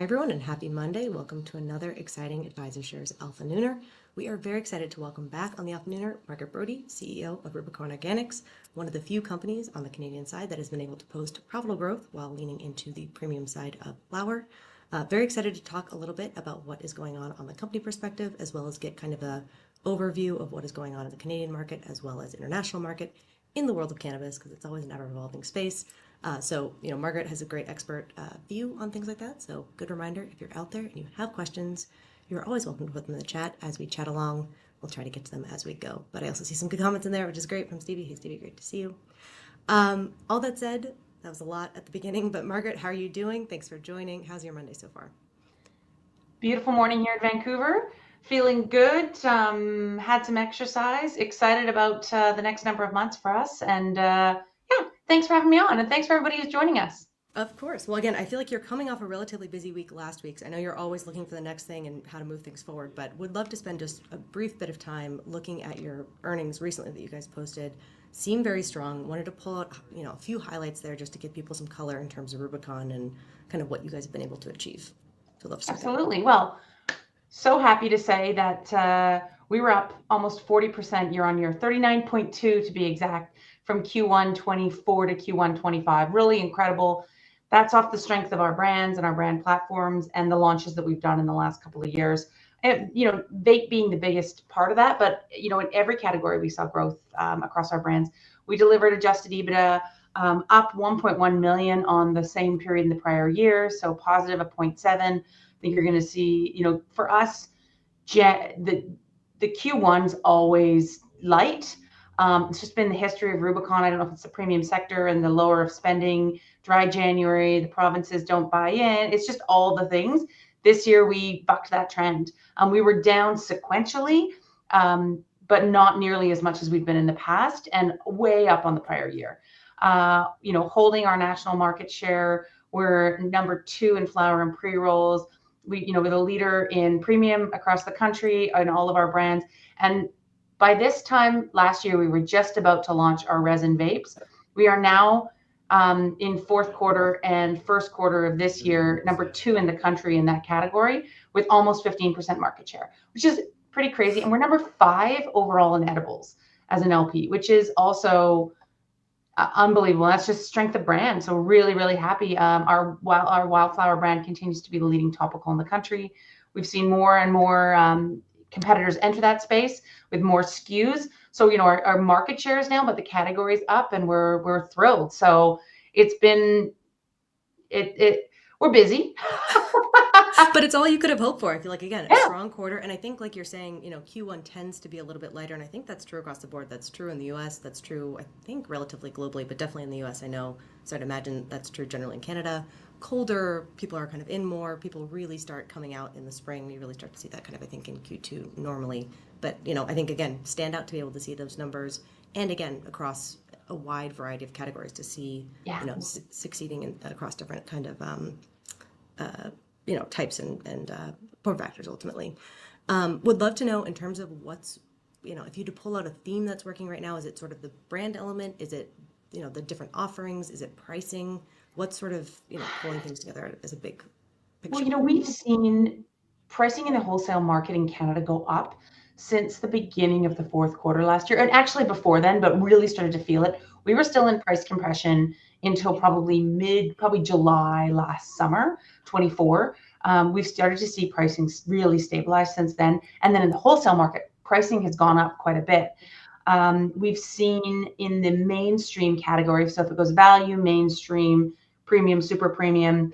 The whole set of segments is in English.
everyone, and happy Monday. Welcome to another exciting AdvisorShares AlphaNooner. We are very excited to welcome back on the AlphaNooner Margaret Brodie, CEO of Rubicon Organics, one of the few companies on the Canadian side that has been able to post profitable growth while leaning into the premium side of flower. Very excited to talk a little bit about what is going on the company perspective, as well as get kind of a overview of what is going on in the Canadian market as well as international market in the world of cannabis, because it's always an ever-evolving space. Margaret has a great expert view on things like that. So good reminder, if you're out there and you have questions, you're always welcome to put them in the chat as we chat along. We'll try to get to them as we go. But I also see some good comments in there, which is great, from Stevie. Hey, Stevie, great to see you. All that said, that was a lot at the beginning, but Margaret, how are you doing? Thanks for joining. How's your Monday so far? Beautiful morning here in Vancouver. Feeling good, had some exercise, excited about the next number of months for us. And thanks for having me on, and thanks for everybody who's joining us. Of course. Well, again, I feel like you're coming off a relatively busy week last week. So I know you're always looking for the next thing and how to move things forward, but would love to spend just a brief bit of time looking at your earnings recently that you guys posted. Seem very strong. Wanted to pull out, a few highlights there just to give people some color in terms of Rubicon and kind of what you guys have been able to achieve. So love to start Absolutely. There. Well, so happy to say that we were up almost 40% year on year, 39.2 to be exact, from Q1 24 to Q1 25. Really incredible. That's off the strength of our brands and our brand platforms and the launches that we've done in the last couple of years. And, vape being the biggest part of that, but, in every category we saw growth across our brands. We delivered adjusted EBITDA up 1.1 million on the same period in the prior year, so positive of 0.7. I think you're going to see, for us, the Q1's always light. It's just been the history of Rubicon. I don't know if it's the premium sector and the lower of spending, dry January, the provinces don't buy in. It's just all the things. This year we bucked that trend. We were down sequentially, but not nearly as much as we've been in the past, and way up on the prior year. Holding our national market share. We're number 2 in flower and pre-rolls. We're the leader in premium across the country in all of our brands. And by this time last year, we were just about to launch our resin vapes. We are now in fourth quarter and first quarter of this year, number 2 in the country in that category, with almost 15% market share, which is pretty crazy. And we're number 5 overall in edibles as an LP, which is also unbelievable. That's just strength of brand. So really, really happy. Our Wildflower brand continues to be the leading topical in the country. We've seen more and more competitors enter that space with more SKUs. So, our market share is now, but the category is up, and we're thrilled. So it's been, we're busy. But it's all you could have hoped for. I feel like, again, a strong quarter. And I think, like you're saying, Q1 tends to be a little bit lighter. And I think that's true across the board. That's true in the US. That's true, I think, relatively globally, but definitely in the US. I know, so I'd imagine that's true generally in Canada. Colder, people are kind of in more. People really start coming out in the spring. You really start to see that kind of, I think, in Q2 normally. But, I think, again, stand out to be able to see those numbers. And again, across a wide variety of categories to see, succeeding across different kind of, types and form factors ultimately. Would love to know in terms of what's, if you to pull out a theme that's working right now, is it sort of the brand element? Is it, the different offerings? Is it pricing? What's sort of, pulling things together as a big picture? Well, we've seen pricing in the wholesale market in Canada go up since the beginning of the fourth quarter last year, and actually before then, but really started to feel it. We were still in price compression until probably July last summer, 24. We've started to see pricing really stabilize since then. And then in the wholesale market, pricing has gone up quite a bit. We've seen in the mainstream category, so if it goes value, mainstream, premium, super premium,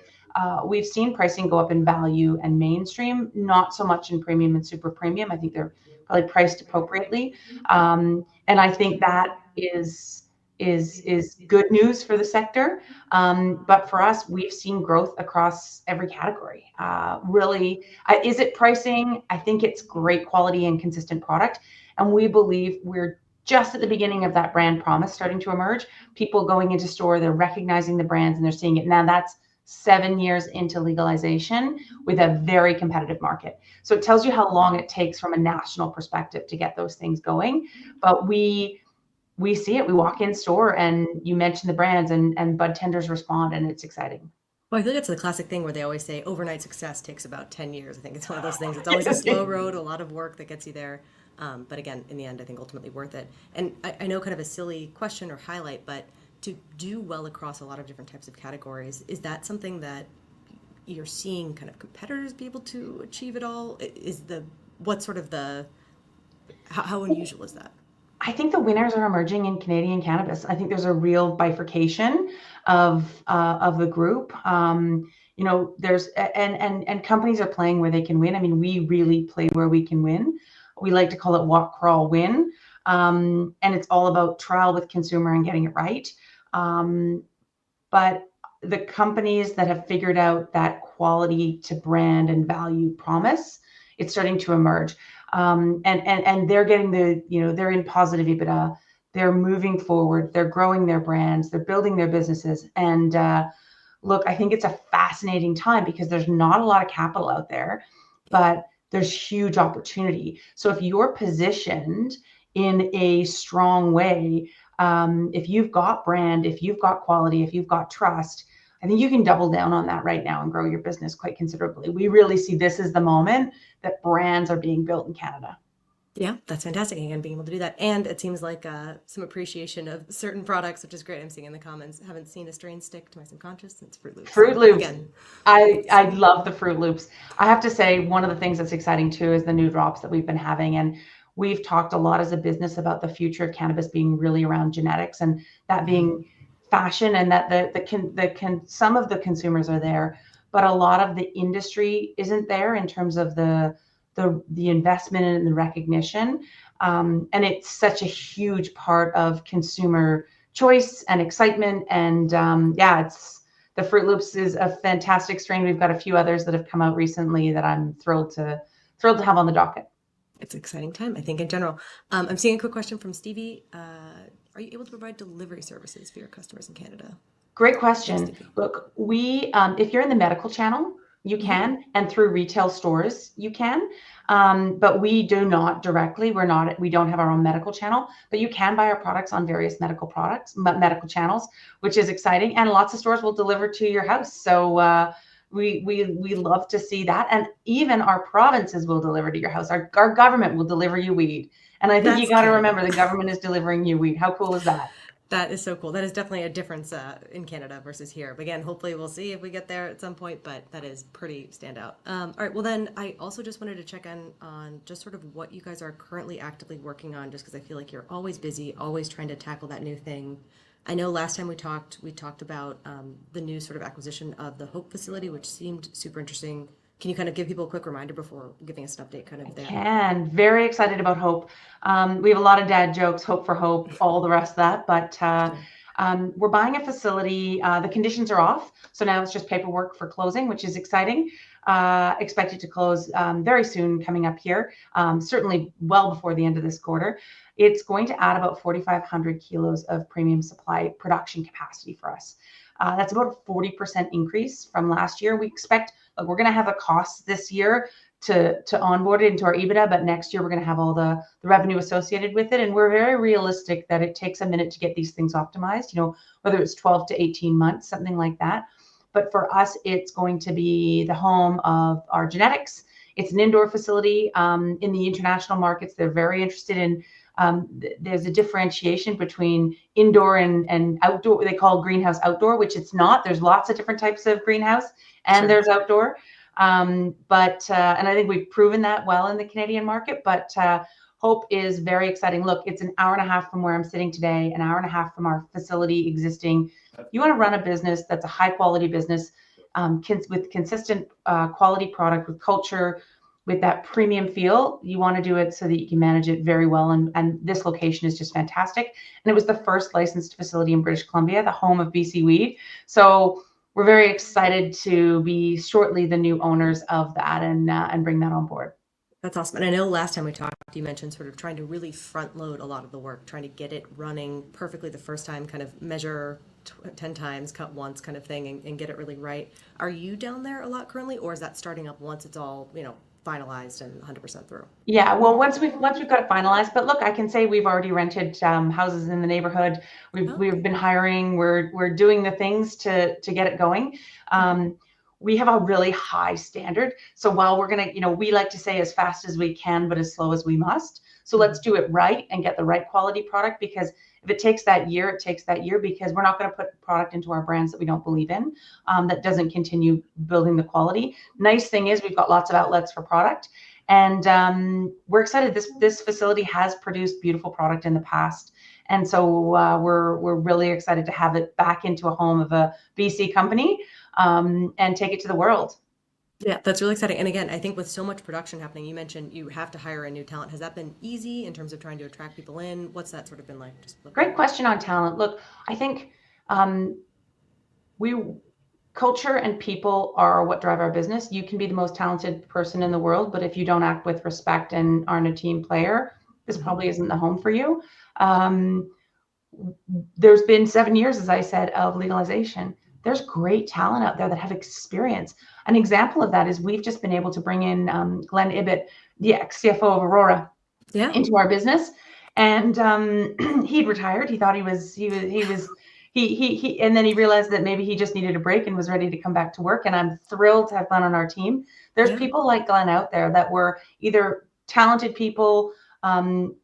we've seen pricing go up in value and mainstream, not so much in premium and super premium. I think they're probably priced appropriately. And I think that is good news for the sector. But for us, we've seen growth across every category. Really, is it pricing? I think it's great quality and consistent product. And we believe we're just at the beginning of that brand promise starting to emerge. People going into store, they're recognizing the brands and they're seeing it. Now that's 7 years into legalization with a very competitive market. So it tells you how long it takes from a national perspective to get those things going. But we see it. We walk in store and you mention the brands and bud tenders respond, and it's exciting. Well, I feel like it's the classic thing where they always say overnight success takes about 10 years. I think it's one of those things. It's always a slow road, a lot of work that gets you there. But again, in the end, I think ultimately worth it. And I know kind of a silly question or highlight, but to do well across a lot of different types of categories, is that something that you're seeing kind of competitors be able to achieve it all? What's sort of how unusual is that? I think the winners are emerging in Canadian cannabis. I think there's a real bifurcation of the group. There's and companies are playing where they can win. I mean, we really play where we can win. We like to call it walk, crawl, win, and it's all about trial with consumer and getting it right. But the companies that have figured out that quality to brand and value promise, it's starting to emerge. And they're getting they're in positive EBITDA. They're moving forward. They're growing their brands. They're building their businesses. And look, I think it's a fascinating time because there's not a lot of capital out there, but there's huge opportunity. So if you're positioned in a strong way, if you've got brand, if you've got quality, if you've got trust, I think you can double down on that right now and grow your business quite considerably. We really see this as the moment that brands are being built in Canada. Yeah, that's fantastic. Again, being able to do that. And it seems like some appreciation of certain products, which is great. I'm seeing in the comments. Haven't seen a strain stick to my subconscious since Fruit Loops. Fruit So, Loops. again, I love the Fruit Loops. I have to say, one of the things that's exciting too is the new drops that we've been having. And we've talked a lot as a business about the future of cannabis being really around genetics and that being fashion, and that some of the consumers are there, but a lot of the industry isn't there in terms of the investment and the recognition. And it's such a huge part of consumer choice and excitement. And it's the Fruit Loops is a fantastic strain. We've got a few others that have come out recently that I'm thrilled to have on the docket. It's an exciting time, I think, in general. I'm seeing a quick question from Stevie. Are you able to provide delivery services for your customers in Canada? Great question. Look, we if you're in the medical channel, you can, and through retail stores, you can. But we do not directly. We don't have our own medical channel, but you can buy our products on various medical channels, which is exciting. And lots of stores will deliver to your house. So we love to see that. And even our provinces will deliver to your house. Our government will deliver you weed. And I think you got to remember the government is delivering you weed. How cool is that? That is so cool. That is definitely a difference in Canada versus here. But again, hopefully we'll see if we get there at some point, but that is pretty standout. All right, well then I also just wanted to check in on just sort of what you guys are currently actively working on, just because I feel like you're always busy, always trying to tackle that new thing. I know last time we talked about the new sort of acquisition of the Hope facility, which seemed super interesting. Can you kind of give people a quick reminder before giving us an update kind of there? And very excited about Hope. We have a lot of dad jokes, hope for hope, all the rest of that. But we're buying a facility. The conditions are off. So now it's just paperwork for closing, which is exciting. Expected to close very soon coming up here, certainly well before the end of this quarter. It's going to add about 4,500 kilos of premium supply production capacity for us. That's about a 40% increase from last year. We expect we're going to have a cost this year to onboard it into our EBITDA, but next year we're going to have all the revenue associated with it. And we're very realistic that it takes a minute to get these things optimized, whether it's 12 to 18 months, something like that. But for us, it's going to be the home of our genetics. It's an indoor facility. In the international markets, they're very interested in there's a differentiation between indoor and outdoor. What they call greenhouse outdoor, which it's not. There's lots of different types of greenhouse, and there's outdoor. And I think we've proven that well in the Canadian market. But Hope is very exciting. Look, it's an hour and a half from where I'm sitting today, an hour and a half from our facility existing. You want to run a business that's a high quality business with consistent quality product, with culture, with that premium feel. You want to do it so that you can manage it very well. And this location is just fantastic. And it was the first licensed facility in British Columbia, the home of BC Weed. So we're very excited to be shortly the new owners of that and bring that on board. That's awesome. And I know last time we talked, you mentioned sort of trying to really front load a lot of the work, trying to get it running perfectly the first time, kind of measure 10 times, cut once kind of thing, and get it really right. Are you down there a lot currently, or is that starting up once it's all, finalized and 100% through? Yeah, well, once we've got it finalized, but look, I can say we've already rented houses in the neighborhood. We've been hiring. We're doing the things to get it going. We have a really high standard. So while we're gonna, we like to say as fast as we can, but as slow as we must. So let's do it right and get the right quality product, because if it takes that year, it takes that year, because we're not going to put product into our brands that we don't believe in, that doesn't continue building the quality. Nice thing is we've got lots of outlets for product. And we're excited. This facility has produced beautiful product in the past, and so we're really excited to have it back into a home of a BC company, and take it to the world. Yeah, that's really exciting. And again, I think with so much production happening, you mentioned you have to hire a new talent. Has that been easy in terms of trying to attract people in? What's that sort of been like? Great question on talent. Look, I think culture and people are what drive our business. You can be the most talented person in the world, but if you don't act with respect and aren't a team player, this probably isn't the home for you. There's been 7 years, as I said, of legalization. There's great talent out there that have experience. An example of that is we've just been able to bring in Glenn Ibbott, the ex-CFO of Aurora, into our business. And he'd retired. He thought he was, and then he realized that maybe he just needed a break and was ready to come back to work. And I'm thrilled to have Glenn on our team. There's people like Glenn out there that were either talented people,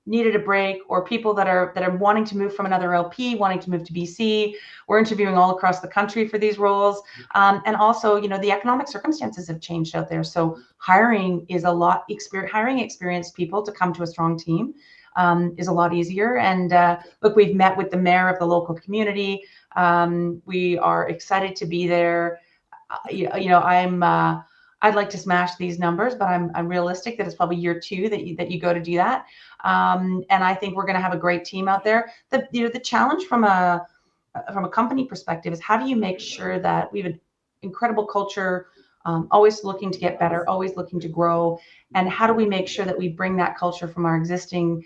needed a break, or people that are wanting to move from another LP, wanting to move to BC. We're interviewing all across the country for these roles. And also, the economic circumstances have changed out there. So hiring is a lot, hiring experienced people to come to a strong team is a lot easier. And look, we've met with the mayor of the local community. We are excited to be there. I'd like to smash these numbers, but I'm realistic that it's probably year 2 that you go to do that. And I think we're going to have a great team out there. The challenge from a company perspective is, how do you make sure that we have an incredible culture, always looking to get better, always looking to grow, and how do we make sure that we bring that culture from our existing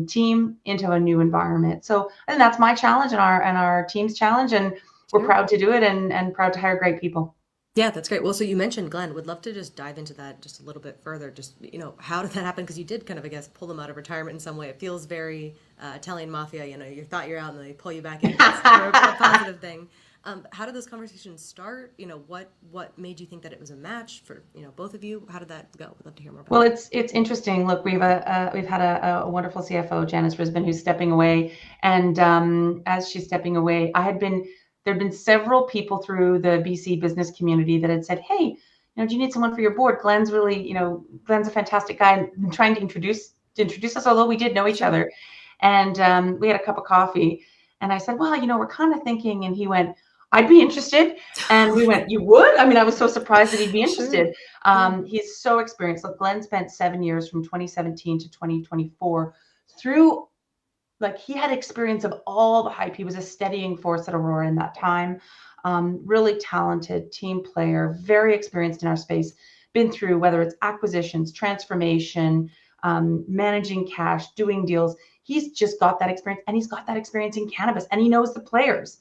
team into a new environment? So I think that's my challenge and our team's challenge, and we're proud to do it and proud to hire great people. Yeah, that's great. Well, so you mentioned Glenn. Would love to just dive into that just a little bit further. Just, how did that happen? Because you did kind of, I guess, pull them out of retirement in some way. It feels very Italian mafia. You thought you're out and then they pull you back in. That's a positive thing. How did those conversations start? What made you think that it was a match for both of you? How did that go? Would love to hear more about. Well, it's interesting. Look, we've had a wonderful CFO, Janice Risbin, who's stepping away, and as she's stepping away, there'd been several people through the BC business community that had said, "Hey, do you need someone for your board? Glenn's really, Glenn's a fantastic guy," and trying to introduce us, although we did know each other. And we had a cup of coffee, and I said, "Well, we're kind of thinking," and he went, "I'd be interested." And we went, "You would?" I mean, I was so surprised that he'd be interested. He's so experienced. Look, Glenn spent 7 years from 2017 to 2024 through, he had experience of all the hype. He was a steadying force at Aurora in that time. Really talented team player, very experienced in our space, been through, whether it's acquisitions, transformation, managing cash, doing deals. He's just got that experience, and he's got that experience in cannabis, and he knows the players.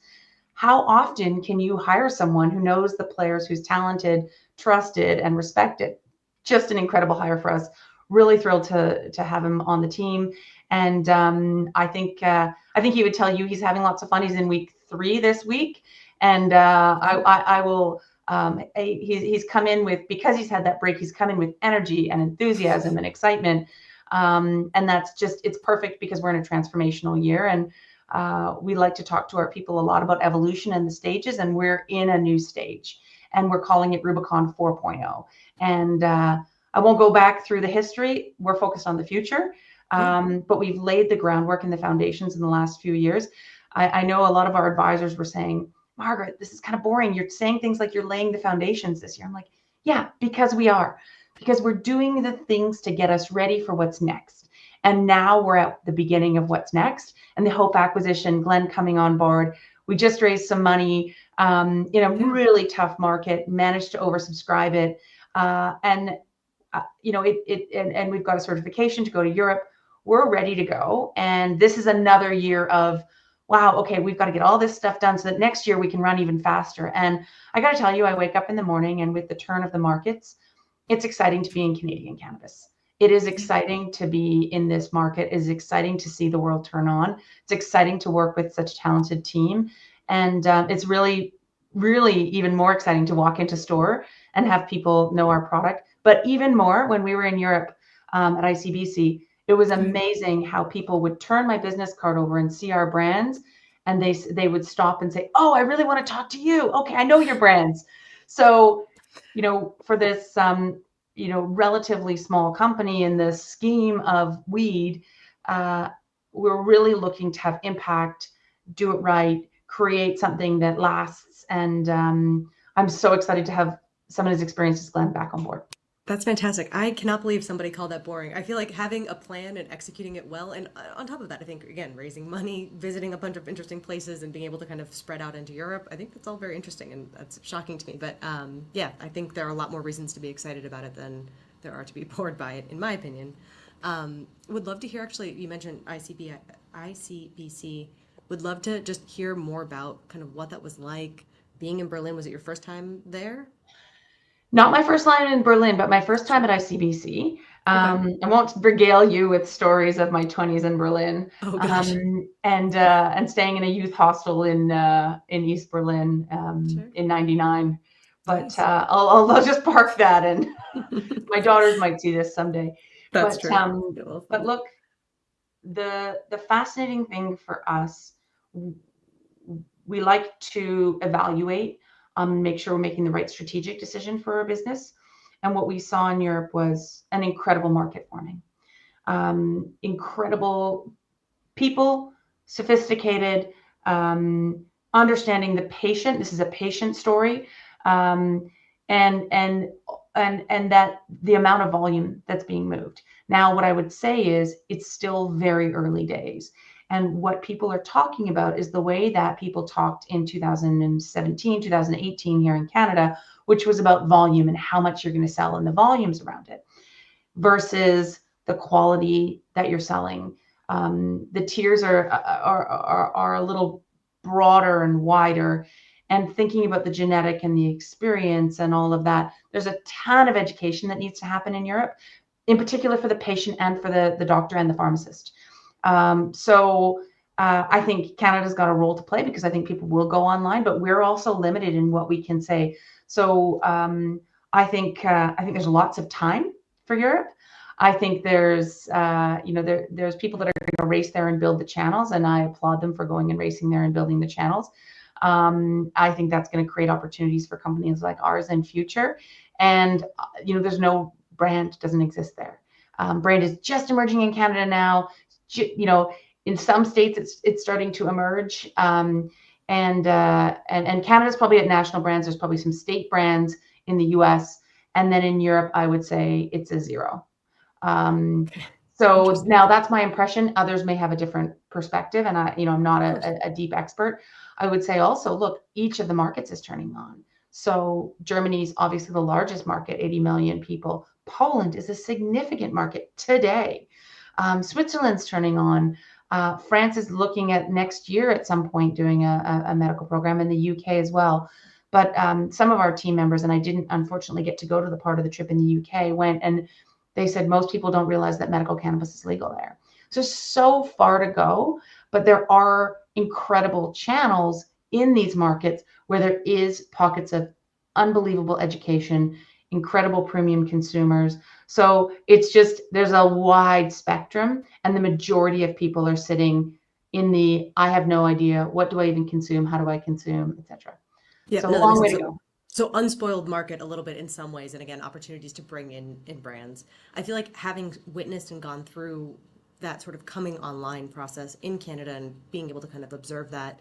How often can you hire someone who knows the players, who's talented, trusted, and respected? Just an incredible hire for us. Really thrilled to have him on the team. And I think he would tell you he's having lots of fun. He's in week 3 this week, and I will. He's come in with, because he's had that break, he's come in with energy and enthusiasm and excitement, and it's perfect, because we're in a transformational year, and we like to talk to our people a lot about evolution and the stages, and we're in a new stage, and we're calling it Rubicon 4.0. And I won't go back through the history. We're focused on the future. But we've laid the groundwork and the foundations in the last few years. I know a lot of our advisors were saying, "Margaret, this is kind of boring. You're saying things like you're laying the foundations this year." I'm like, yeah, because we're doing the things to get us ready for what's next. And now we're at the beginning of what's next. And the Hope acquisition, Glenn coming on board. We just raised some money in a really tough market, managed to oversubscribe it. And we've got a certification to go to Europe. We're ready to go. And this is another year of, wow, okay, we've got to get all this stuff done so that next year we can run even faster. And I got to tell you, I wake up in the morning, and with the turn of the markets, it's exciting to be in Canadian cannabis. It is exciting to be in this market. It is exciting to see the world turn on. It's exciting to work with such a talented team. And it's really, really even more exciting to walk into store and have people know our product. But even more when we were in Europe at ICBC, it was amazing how people would turn my business card over and see our brands. And they would stop and say, oh, I really want to talk to you. Okay, I know your brands. So, for this, relatively small company in the scheme of weed, we're really looking to have impact, do it right, create something that lasts. And I'm so excited to have someone as experienced as Glenn back on board. That's fantastic. I cannot believe somebody called that boring. I feel like having a plan and executing it well, and on top of that, I think, again, raising money, visiting a bunch of interesting places, and being able to kind of spread out into Europe, I think that's all very interesting, and that's shocking to me. But yeah, I think there are a lot more reasons to be excited about it than there are to be bored by it, in my opinion. Would love to hear, actually, you mentioned ICBC. Would love to just hear more about kind of what that was like. Being in Berlin, was it your first time there? Not my first time in Berlin, but my first time at ICBC. Okay. I won't regale you with stories of my 20s in Berlin, Oh gosh. and staying in a youth hostel in East Berlin Sure. in '99. But Nice. I'll just park that, and my daughters might see this someday. That's But true. Yeah, well, but look, the fascinating thing for us, we like to evaluate, make sure we're making the right strategic decision for our business. And what we saw in Europe was an incredible market forming, incredible people, sophisticated, understanding the patient. This is a patient story, um, and and and that the amount of volume that's being moved. Now, what I would say is it's still very early days. And what people are talking about is the way that people talked in 2017, 2018 here in Canada, which was about volume and how much you're going to sell and the volumes around it versus the quality that you're selling. The tiers are a little broader and wider, and thinking about the genetic and the experience and all of that. There's a ton of education that needs to happen in Europe, in particular for the patient and for the doctor and the pharmacist. I think Canada's got a role to play because I think people will go online, but we're also limited in what we can say. So I think there's lots of time for Europe. I think there's there's people that are going to race there and build the channels, and I applaud them for going and racing there and building the channels. I think that's going to create opportunities for companies like ours in future. And there's no brand doesn't exist there. Brand is just emerging in Canada now. In some states it's starting to emerge. And Canada's probably at national brands. There's probably some state brands in the US, and then in Europe, I would say it's a zero. So now that's my impression. Others may have a different perspective, and I'm not a deep expert. I would say also, look, each of the markets is turning on. So Germany's obviously the largest market, 80 million people. Poland is a significant market today. Switzerland's turning on. France is looking at next year at some point doing a medical program, in the UK as well. But some of our team members, and I didn't unfortunately get to go to the part of the trip in the UK, went, and they said most people don't realize that medical cannabis is legal there. So far to go, but there are incredible channels in these markets where there is pockets of unbelievable education, incredible premium consumers. So it's just, there's a wide spectrum, and the majority of people are sitting in the, I have no idea, what do I even consume, how do I consume, etc. Yeah, So no, a that long makes way sense. to go. So unspoiled market a little bit in some ways, and again, opportunities to bring in brands. I feel like having witnessed and gone through that sort of coming online process in Canada and being able to kind of observe that,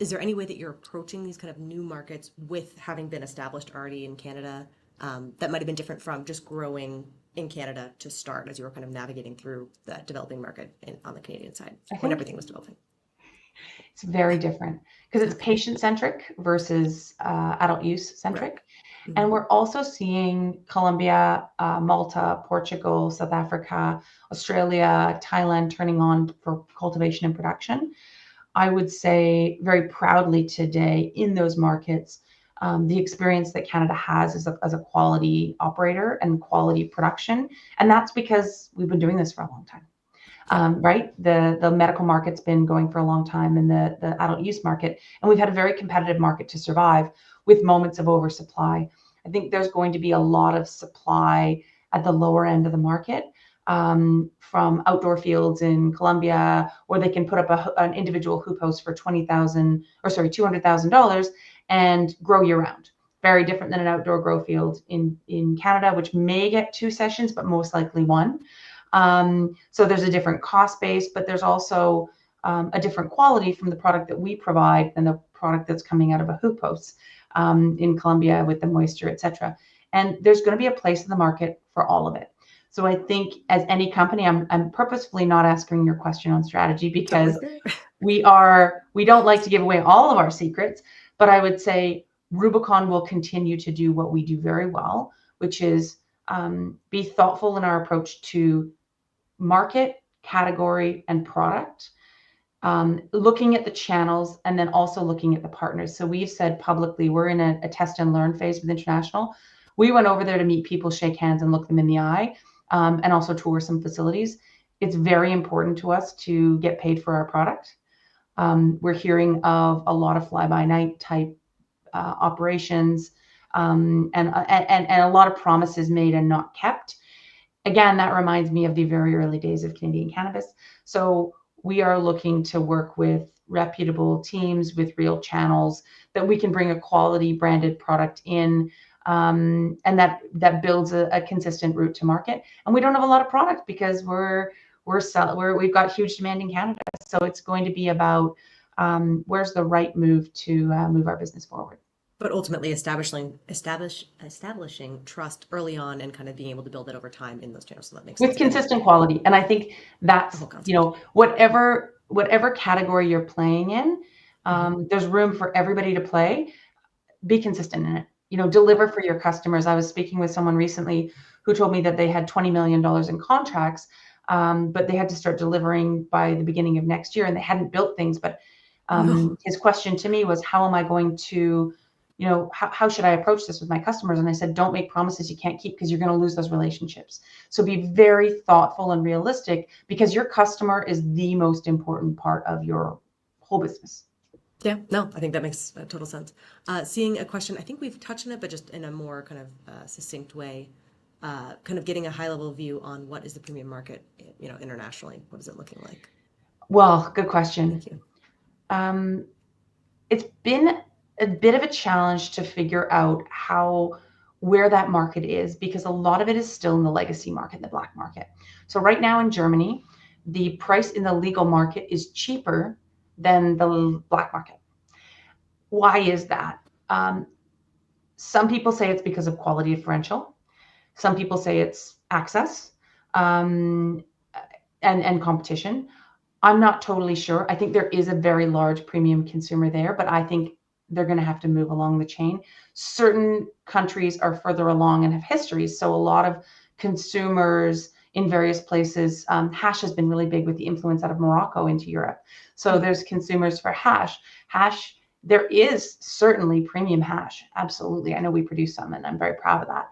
is there any way that you're approaching these kind of new markets with having been established already in Canada, that might have been different from just growing in Canada to start as you were kind of navigating through that developing market on the Canadian side I when think everything was developing? it's very different because it's Okay. patient-centric versus adult use-centric. Right. And Mhm. we're also seeing Colombia, Malta, Portugal, South Africa, Australia, Thailand turning on for cultivation and production. I would say very proudly today in those markets, the experience that Canada has as a quality operator and quality production. And that's because we've been doing this for a long time. Right? The medical market's been going for a long time, and the adult use market, and we've had a very competitive market to survive with moments of oversupply. I think there's going to be a lot of supply at the lower end of the market, from outdoor fields in Colombia, where they can put up an individual hoop house for $200,000 and grow year round. Very different than an outdoor grow field in Canada, which may get 2 sessions, but most likely 1. So there's a different cost base, but there's also a different quality from the product that we provide than the product that's coming out of a hoop house in Colombia with the moisture, etc. And there's going to be a place in the market for all of it. So I think, as any company, I'm purposefully not asking your question on strategy, because we don't like to give away all of our secrets, but I would say Rubicon will continue to do what we do very well, which is be thoughtful in our approach to market, category, and product, looking at the channels, and then also looking at the partners. So we've said publicly, we're in a test and learn phase with international. We went over there to meet people, shake hands, and look them in the eye, and also tour some facilities. It's very important to us to get paid for our product. We're hearing of a lot of fly-by-night type operations, and a lot of promises made and not kept. Again, that reminds me of the very early days of Canadian cannabis. So we are looking to work with reputable teams with real channels that we can bring a quality branded product in, and that builds a consistent route to market. And we don't have a lot of product because we've got huge demand in Canada. So it's going to be about where's the right move to move our business forward. But ultimately establishing trust early on and kind of being able to build it over time in those channels. So that makes sense. With consistent quality. And I think that's, whatever category you're playing in, there's room for everybody to play. Be consistent in it. Deliver for your customers. I was speaking with someone recently who told me that they had $20 million in contracts, but they had to start delivering by the beginning of next year, and they hadn't built things. But his question to me was, how am I going to, how should I approach this with my customers? And I said, don't make promises you can't keep, because you're going to lose those relationships. So be very thoughtful and realistic, because your customer is the most important part of your whole business. Yeah, no, I think that makes total sense. Seeing a question, I think we've touched on it, but just in a more kind of succinct way, kind of getting a high level view on what is the premium market, internationally. What is it looking like? Well, good question. Thank you. It's been a bit of a challenge to figure out where that market is, because a lot of it is still in the legacy market, the black market. So right now in Germany, the price in the legal market is cheaper than the black market. Why is that? Some people say it's because of quality differential. Some people say it's access, and competition. I'm not totally sure. I think there is a very large premium consumer there, but I think they're going to have to move along the chain. Certain countries are further along and have histories. So a lot of consumers in various places, hash has been really big with the influence out of Morocco into Europe. So there's consumers for hash. There is certainly premium hash. Absolutely. I know we produce some, and I'm very proud of that.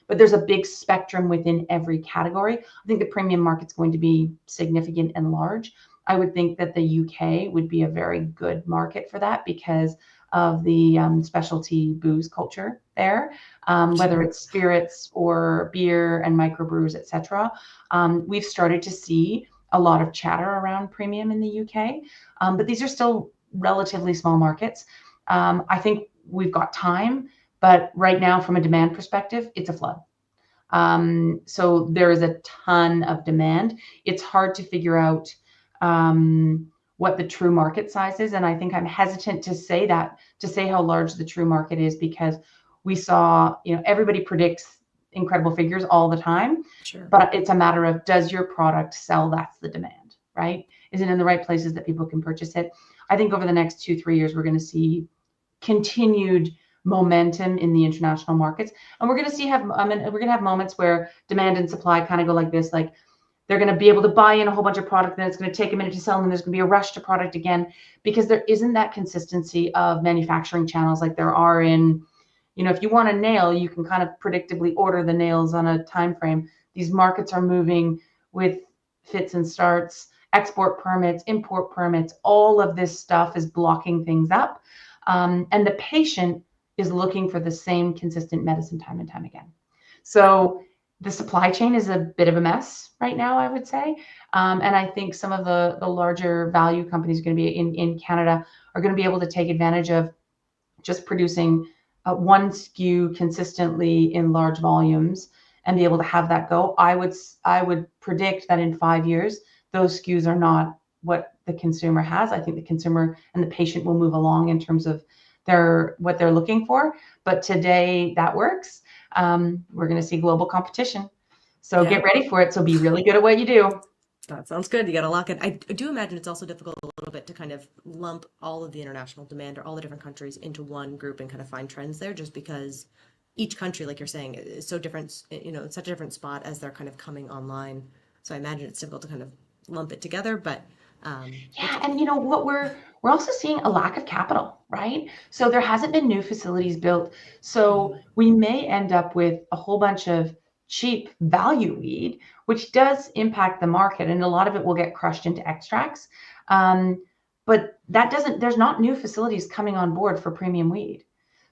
But there's a big spectrum within every category. I think the premium market's going to be significant and large. I would think that the UK would be a very good market for that, because of the specialty booze culture there, whether it's spirits or beer and microbrews, etc. We've started to see a lot of chatter around premium in the UK, but these are still relatively small markets. I think we've got time, but right now, from a demand perspective, it's a flood. So there is a ton of demand. It's hard to figure out what the true market size is. And I think I'm hesitant to say how large the true market is, because we saw, everybody predicts incredible figures all the time. Sure. But it's a matter of, does your product sell? That's the demand, right? Is it in the right places that people can purchase it? I think over the next 2-3 years, we're going to see continued momentum in the international markets. And we're going to have moments where demand and supply kind of go like this, like they're going to be able to buy in a whole bunch of product, and it's going to take a minute to sell, and then there's going to be a rush to product again, because there isn't that consistency of manufacturing channels like there are in, if you want a nail, you can kind of predictably order the nails on a time frame. These markets are moving with fits and starts, export permits, import permits. All of this stuff is blocking things up, and the patient is looking for the same consistent medicine time and time again. So the supply chain is a bit of a mess right now, I would say. And I think some of the larger value companies are going to be in Canada are going to be able to take advantage of just producing one SKU consistently in large volumes and be able to have that go. I would predict that in 5 years, those SKUs are not what the consumer has. I think the consumer and the patient will move along in terms of what they're looking for. But today that works. We're going to see global competition. So get ready for it. So be really good at what you do. That sounds good. You got to lock it. I do imagine it's also difficult a little bit to kind of lump all of the international demand or all the different countries into one group and kind of find trends there, just because each country, like you're saying, is so different, it's such a different spot as they're kind of coming online. So I imagine it's difficult to kind of lump it together, but yeah, and what we're also seeing a lack of capital, right? So there hasn't been new facilities built. So we may end up with a whole bunch of cheap value weed, which does impact the market, and a lot of it will get crushed into extracts. But there's not new facilities coming on board for premium weed.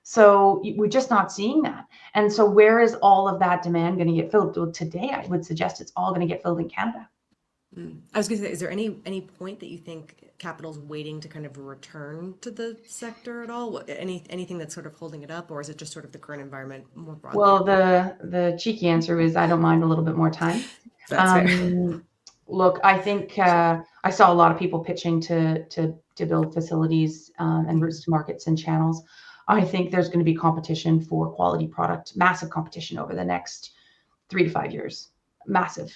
So we're just not seeing that. And so where is all of that demand going to get filled? Well, today, I would suggest it's all going to get filled in Canada. I was going to say, is there any point that you think capital's waiting to kind of return to the sector at all? Anything that's sort of holding it up, or is it just sort of the current environment more broadly? Well, the cheeky answer is I don't mind a little bit more time. That's fair. Look, I think I saw a lot of people pitching to build facilities and routes to markets and channels. I think there's going to be competition for quality product, massive competition over the next 3 to 5 years, massive.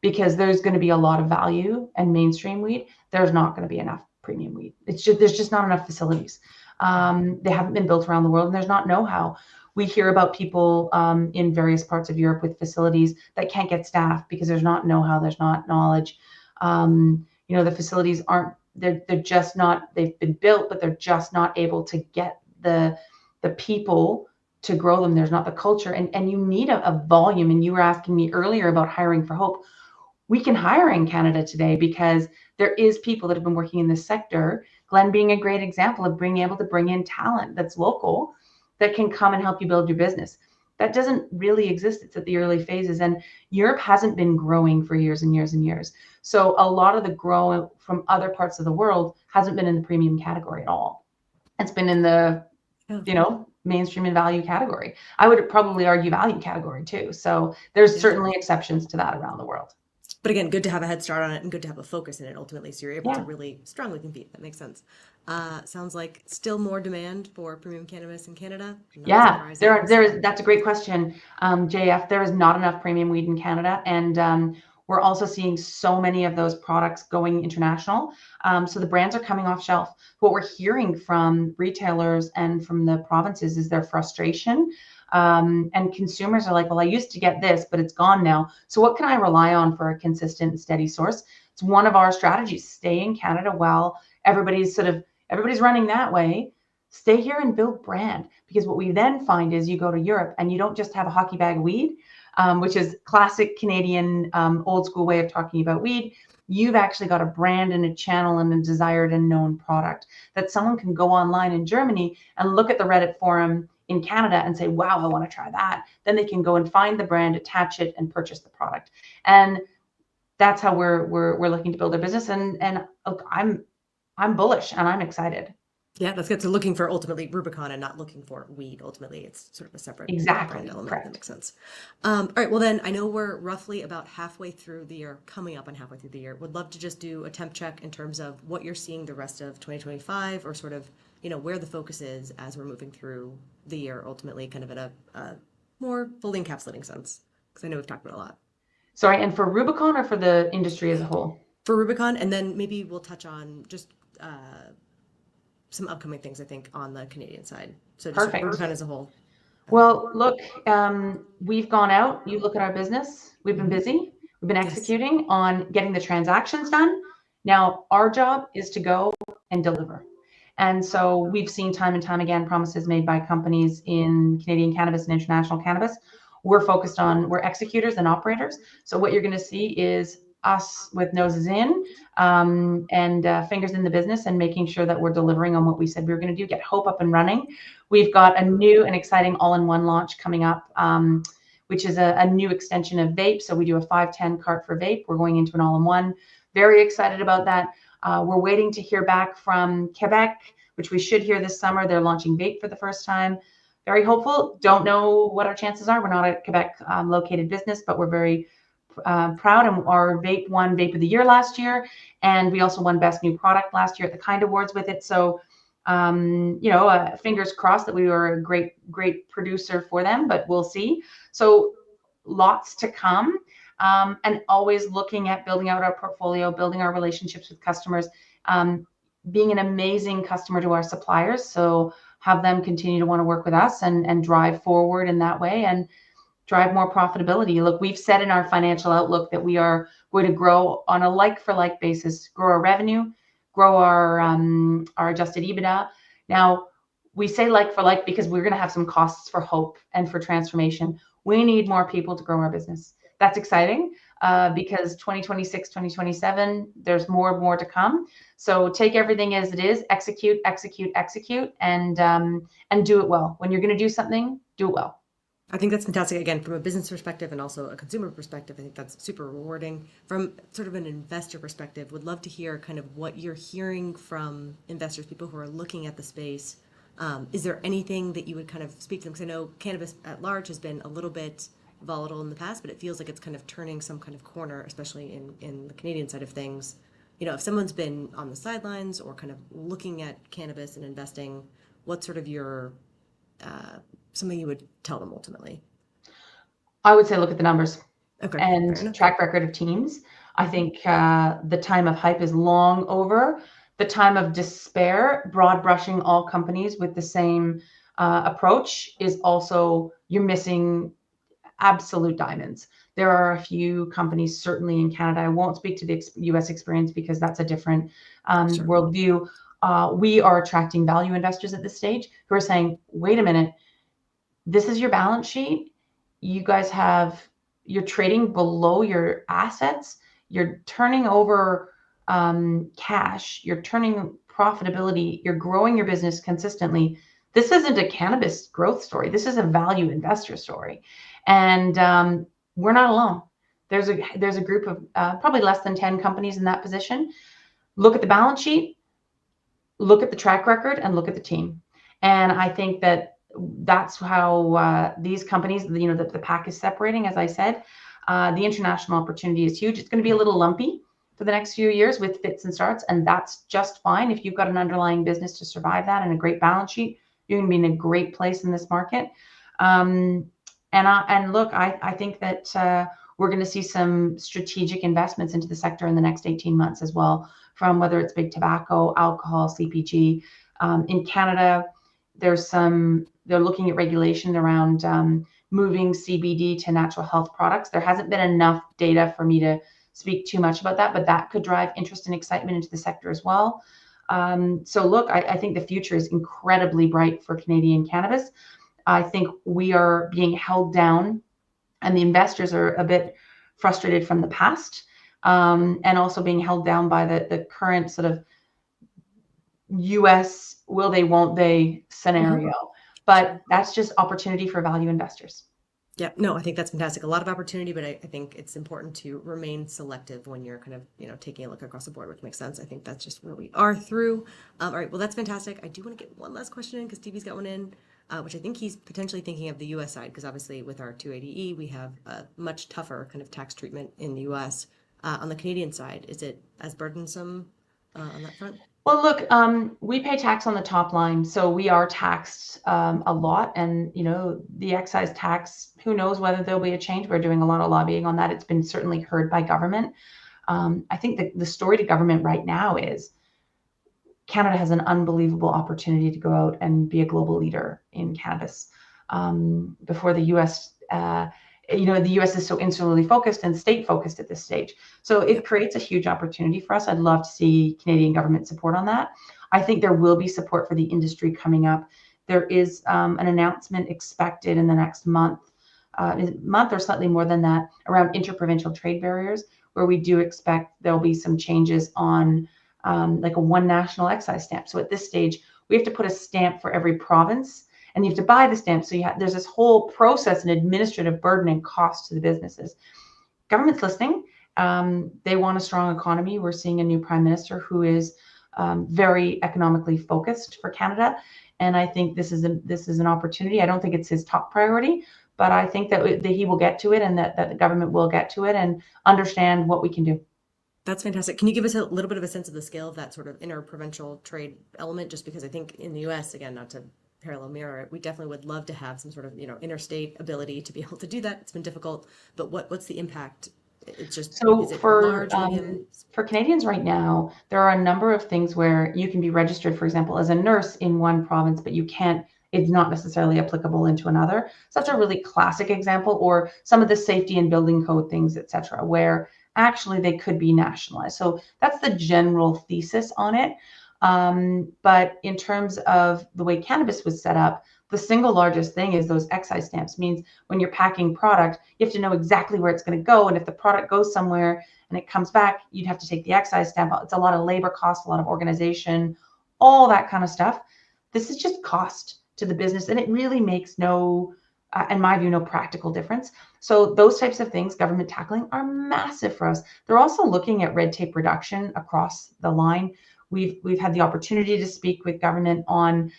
Because there's going to be a lot of value and mainstream weed. There's not going to be enough premium weed. There's just not enough facilities. They haven't been built around the world, and there's not know-how. We hear about people in various parts of Europe with facilities that can't get staff because there's not know-how, there's not knowledge. The facilities they're just not, they've been built, but they're just not able to get the people to grow them. There's not the culture, and you need a volume. And you were asking me earlier about hiring for hope. We can hire in Canada today because there is people that have been working in this sector, Glenn being a great example of being able to bring in talent that's local that can come and help you build your business. That doesn't really exist. It's at the early phases, and Europe hasn't been growing for years and years and years. So a lot of the growth from other parts of the world hasn't been in the premium category at all. It's been in the, mainstream and value category. I would probably argue value category too. So there's certainly exceptions to that around the world. But again, good to have a head start on it and good to have a focus in it ultimately. So you're able to really strongly compete. That makes sense. Sounds like still more demand for premium cannabis in Canada. That's a great question. JF, there is not enough premium weed in Canada. And we're also seeing so many of those products going international. So the brands are coming off shelf. What we're hearing from retailers and from the provinces is their frustration. And consumers are like, well, I used to get this, but it's gone now. So what can I rely on for a consistent and steady source? It's one of our strategies. Stay in Canada while everybody's running that way. Stay here and build brand. Because what we then find is you go to Europe and you don't just have a hockey bag of weed, which is classic Canadian old school way of talking about weed. You've actually got a brand and a channel and a desired and known product that someone can go online in Germany and look at the Reddit forum in Canada and say, wow, I want to try that. Then they can go and find the brand, attach it, and purchase the product. And that's how we're looking to build a business. And look, I'm bullish and I'm excited. Yeah, that's good. So looking for ultimately Rubicon and not looking for weed. Ultimately, it's sort of a separate brand element. Correct. That makes sense. All right. Well, then I know we're roughly about halfway through the year, coming up on halfway through the year. Would love to just do a temp check in terms of what you're seeing the rest of 2025, or sort of, where the focus is as we're moving through the year, ultimately kind of in a more fully encapsulating sense. Because I know we've talked about a lot. Sorry, and for Rubicon or for the industry as a whole? For Rubicon, and then maybe we'll touch on just some upcoming things, I think, on the Canadian side. So just Rubicon as a whole. Well, look, we've gone out. You look at our business. We've been busy. We've been Yes. executing on getting the transactions done. Now our job is to go and deliver. And so we've seen time and time again promises made by companies in Canadian cannabis and international cannabis. We're focused on, we're executors and operators. So what you're going to see is us with noses in and fingers in the business and making sure that we're delivering on what we said we were going to do, get Hope up and running. We've got a new and exciting all-in-one launch coming up, which is a new extension of vape. So we do a 510 cart for vape. We're going into an all-in-one. Very excited about that. We're waiting to hear back from Quebec, which we should hear this summer. They're launching vape for the first time. Very hopeful. Don't know what our chances are. We're not a Quebec located business, but we're very proud. And our vape won Vape of the Year last year. And we also won Best New Product last year at the Kind Awards with it. So, fingers crossed that we were a great producer for them, but we'll see. So lots to come. And always looking at building out our portfolio, building our relationships with customers, being an amazing customer to our suppliers. So have them continue to want to work with us and drive forward in that way and drive more profitability. Look, we've said in our financial outlook that we are going to grow on a like-for-like basis, grow our revenue, grow our adjusted EBITDA. Now, we say like-for-like because we're going to have some costs for Hope and for transformation. We need more people to grow our business. That's exciting because 2026, 2027, there's more and more to come. So take everything as it is, execute, and do it well. When you're going to do something, do it well. I think that's fantastic. Again, from a business perspective and also a consumer perspective, I think that's super rewarding. From sort of an investor perspective, would love to hear kind of what you're hearing from investors, people who are looking at the space. Is there anything that you would kind of speak to them? Because I know cannabis at large has been a little bit volatile in the past, but it feels like it's kind of turning some kind of corner, especially in the Canadian side of things. If someone's been on the sidelines or kind of looking at cannabis and investing, what's sort of your something you would tell them ultimately? I would say look at the numbers. Okay, and track record of teams. I think the time of hype is long over. The time of despair, broad brushing all companies with the same approach is also, you're missing absolute diamonds. There are a few companies, certainly in Canada. I won't speak to the US experience because that's a different Sure. worldview. We are attracting value investors at this stage who are saying, wait a minute, this is your balance sheet. You guys you're trading below your assets. You're turning over cash. You're turning profitability. You're growing your business consistently. This isn't a cannabis growth story. This is a value investor story. And we're not alone. There's a group of probably less than 10 companies in that position. Look at the balance sheet, look at the track record, and look at the team. And I think that's how these companies, the pack is separating, as I said. The international opportunity is huge. It's going to be a little lumpy for the next few years with fits and starts, and that's just fine. If you've got an underlying business to survive that and a great balance sheet, you're going to be in a great place in this market. And look, I think that we're going to see some strategic investments into the sector in the next 18 months as well, from whether it's big tobacco, alcohol, CPG. In Canada, they're looking at regulation around moving CBD to natural health products. There hasn't been enough data for me to speak too much about that, but that could drive interest and excitement into the sector as well. So look, I think the future is incredibly bright for Canadian cannabis. I think we are being held down and the investors are a bit frustrated from the past and also being held down by the current sort of US will they, won't they scenario. But that's just opportunity for value investors. Yeah, no, I think that's fantastic. A lot of opportunity, but I think it's important to remain selective when you're kind of, taking a look across the board, which makes sense. I think that's just where we are through. All right, well, that's fantastic. I do want to get one last question in because Stevie's got one in, which I think he's potentially thinking of the US side, because obviously with our 280E, we have a much tougher kind of tax treatment in the US. On the Canadian side, is it as burdensome on that front? Well, look, we pay tax on the top line, so we are taxed a lot. And, the excise tax, who knows whether there'll be a change. We're doing a lot of lobbying on that. It's been certainly heard by government. I think the story to government right now is Canada has an unbelievable opportunity to go out and be a global leader in cannabis. Before the US the US is so insularly focused and state focused at this stage. So it creates a huge opportunity for us. I'd love to see Canadian government support on that. I think there will be support for the industry coming up. There is an announcement expected in the next month or slightly more than that, around interprovincial trade barriers, where we do expect there'll be some changes on like a one national excise stamp. So at this stage, we have to put a stamp for every province, and you have to buy the stamp. So there's this whole process and administrative burden and cost to the businesses. Government's listening. They want a strong economy. We're seeing a new prime minister who is very economically focused for Canada. And I think this is an opportunity. I don't think it's his top priority, but I think that he will get to it, and that the government will get to it and understand what we can do. That's fantastic. Can you give us a little bit of a sense of the scale of that sort of interprovincial trade element? Just because I think in the US, again, not to parallel mirror it, we definitely would love to have some sort of, interstate ability to be able to do that. It's been difficult, but what's the impact? It's just, so is it for large, medium? For Canadians right now, there are a number of things where you can be registered, for example, as a nurse in one province, but you can't. It's not necessarily applicable into another. So that's a really classic example, or some of the safety and building code things, et cetera, where actually they could be nationalized. So that's the general thesis on it. But in terms of the way cannabis was set up, the single largest thing is those excise stamps. Means when you're packing product, you have to know exactly where it's going to go. And if the product goes somewhere and it comes back, you'd have to take the excise stamp out. It's a lot of labor cost, a lot of organization, all that kind of stuff. This is just cost to the business, and it really makes no, in my view, no practical difference. So those types of things, government tackling, are massive for us. They're also looking at red tape reduction across the line. We've had the opportunity to speak with government on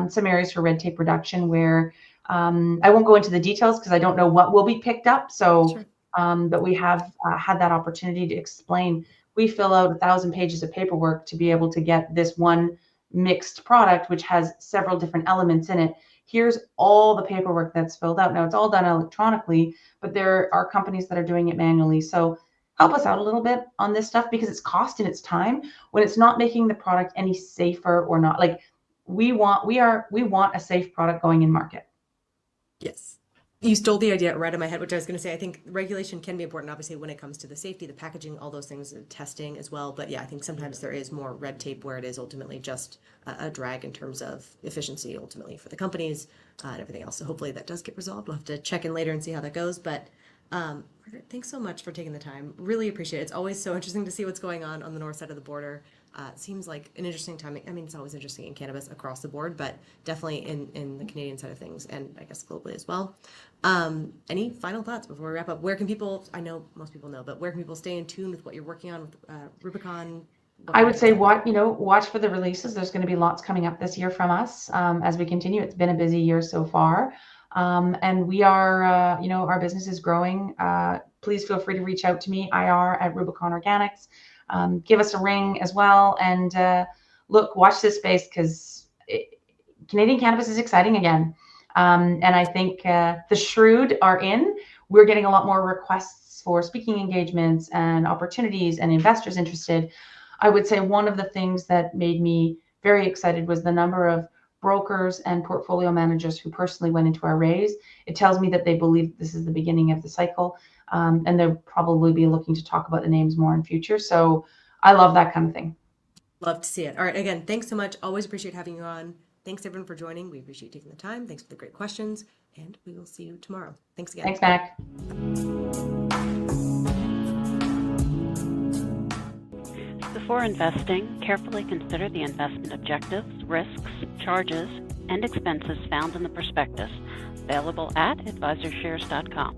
some areas for red tape reduction where I won't go into the details because I don't know what will be picked up. So, Sure. but we have had that opportunity to explain. We fill out 1,000 pages of paperwork to be able to get this one mixed product, which has several different elements in it. Here's all the paperwork that's filled out. Now it's all done electronically, but there are companies that are doing it manually. So help us out a little bit on this stuff, because it's cost and it's time when it's not making the product any safer or not. Like we want a safe product going in market. Yes. You stole the idea right out of my head, which I was going to say. I think regulation can be important, obviously, when it comes to the safety, the packaging, all those things, testing as well. But yeah, I think sometimes there is more red tape where it is ultimately just a drag in terms of efficiency, ultimately, for the companies and everything else. So hopefully that does get resolved. We'll have to check in later and see how that goes. But Margaret, thanks so much for taking the time. Really appreciate it. It's always so interesting to see what's going on the north side of the border. It seems like an interesting time. I mean, it's always interesting in cannabis across the board, but definitely in the Canadian side of things, and I guess globally as well. Any final thoughts before we wrap up? Where can people, I know most people know, but where can people stay in tune with what you're working on with Rubicon? I would say watch for the releases. There's going to be lots coming up this year from us as we continue. It's been a busy year so far. And we are, our business is growing. Please feel free to reach out to me, IR@Rubicon Organics. Give us a ring as well. And look, watch this space, because Canadian cannabis is exciting again. And I think the shrewd are in. We're getting a lot more requests for speaking engagements and opportunities and investors interested. I would say one of the things that made me very excited was the number of brokers and portfolio managers who personally went into our raise. It tells me that they believe this is the beginning of the cycle, and they'll probably be looking to talk about the names more in future. So I love that kind of thing. Love to see it. All right. Again, thanks so much. Always appreciate having you on. Thanks everyone for joining. We appreciate taking the time. Thanks for the great questions, and we will see you tomorrow. Thanks again. Thanks, Mac. Before investing, carefully consider the investment objectives, risks, charges, and expenses found in the prospectus, available at AdvisorShares.com.